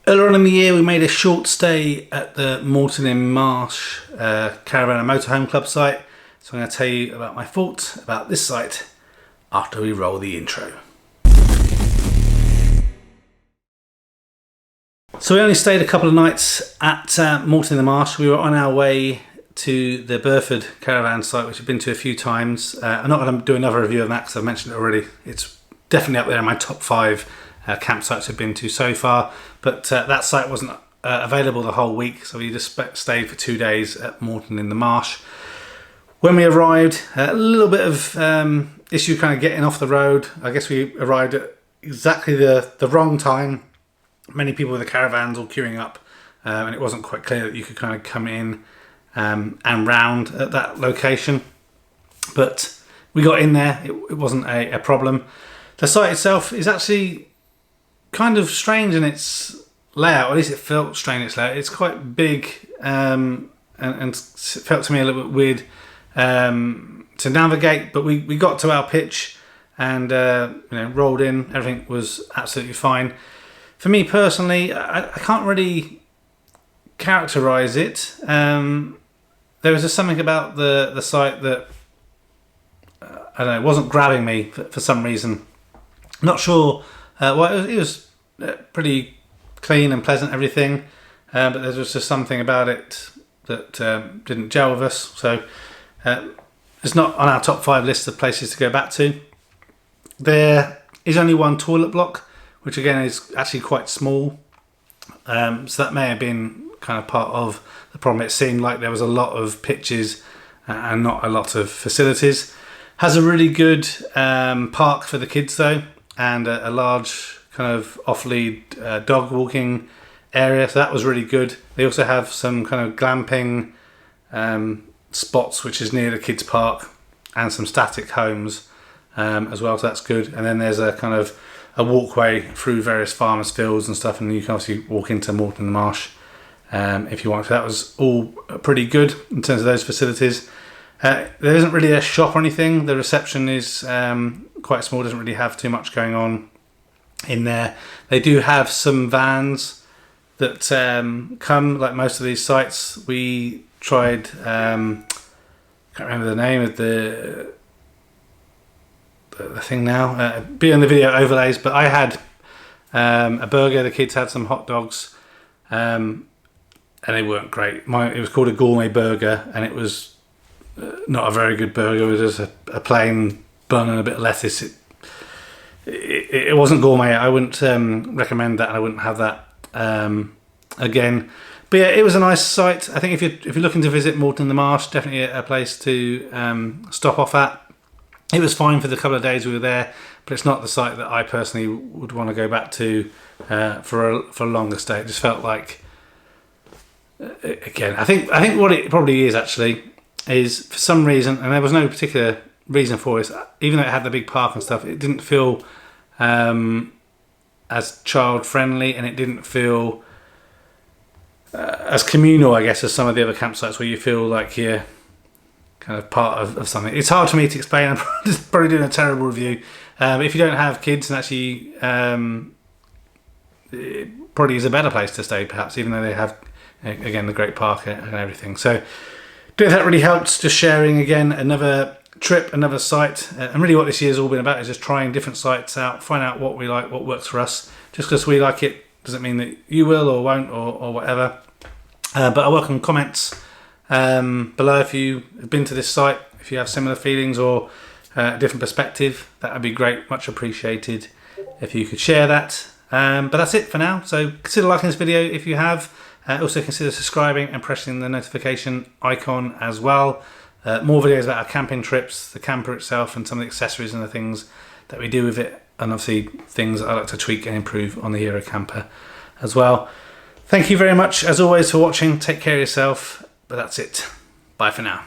Earlier on in the year we made a short stay at the Moreton in Marsh Caravan and Motorhome Club site, so I'm going to tell you about my thoughts about this site after we roll the intro. So we only stayed a couple of nights at Moreton in the Marsh. We were on our way to the Burford Caravan site, which I've been to a few times. I'm not going to do another review of that because I've mentioned it already. It's definitely up there in my top 5 campsites I've been to so far, but that site wasn't available the whole week, so we just stayed for 2 days at Moreton in the Marsh. When we arrived, a little bit of issue kind of getting off the road. I guess we arrived at exactly the wrong time. Many people with the caravans all queuing up, and it wasn't quite clear that you could kind of come in and round at that location, but we got in there. It wasn't a problem. The site itself is actually kind of strange in its layout, or at least it felt strange in its layout. It's quite big and felt to me a little bit weird to navigate, but we got to our pitch and rolled in. Everything was absolutely fine. For me personally, I can't really characterize it. There was just something about the site that I don't know, wasn't grabbing me for some reason. Not sure. Well, it was pretty clean and pleasant, everything, but there was just something about it that didn't gel with us. So it's not on our top 5 list of places to go back to. There is only one toilet block, which again is actually quite small. So that may have been kind of part of the problem. It seemed like there was a lot of pitches and not a lot of facilities. Has a really good park for the kids though, and a large kind of off-lead dog walking area, so that was really good. They also have some kind of glamping spots which is near the kids park, and some static homes as well, so that's good. And then there's a kind of a walkway through various farmers' fields and stuff, and you can obviously walk into Moreton in the Marsh if you want. So that was all pretty good in terms of those facilities. There isn't really a shop or anything. The reception is quite small, doesn't really have too much going on in there. They do have some vans that come, like most of these sites. We tried, can't remember the name of the thing now, be on the video overlays, but I had a burger, the kids had some hot dogs, and they weren't great. It was called a gourmet burger, and it was not a very good burger. It was just a plain bun and a bit of lettuce. It wasn't gourmet. I wouldn't recommend that, and I wouldn't have that again. But yeah, it was a nice site. I think if you're looking to visit Moreton in the Marsh, definitely a place to stop off at. It was fine for the couple of days we were there, but it's not the site that I personally would want to go back to for a longer stay. It just felt like, again, I think what it probably is actually is, for some reason, and there was no particular reason for it, even though it had the big park and stuff, it didn't feel as child friendly, and it didn't feel as communal, I guess, as some of the other campsites where you feel like you're kind of part of something. It's hard for me to explain. I'm probably doing a terrible review. If you don't have kids, and actually it probably is a better place to stay, perhaps, even though they have, again, the great park and everything. So I don't know if that really helps, just sharing again another trip, another site, and really what this year's all been about is just trying different sites out, find out what we like, what works for us. Just because we like it doesn't mean that you will or won't or whatever. But I welcome comments below if you have been to this site, if you have similar feelings or a different perspective. That would be great, much appreciated if you could share that. But that's it for now, so consider liking this video if you have. Also consider subscribing and pressing the notification icon as well. More videos about our camping trips, the camper itself, and some of the accessories and the things that we do with it, and obviously things I like to tweak and improve on the Hero Camper as well. Thank you very much as always for watching. Take care of yourself, but that's it. Bye for now.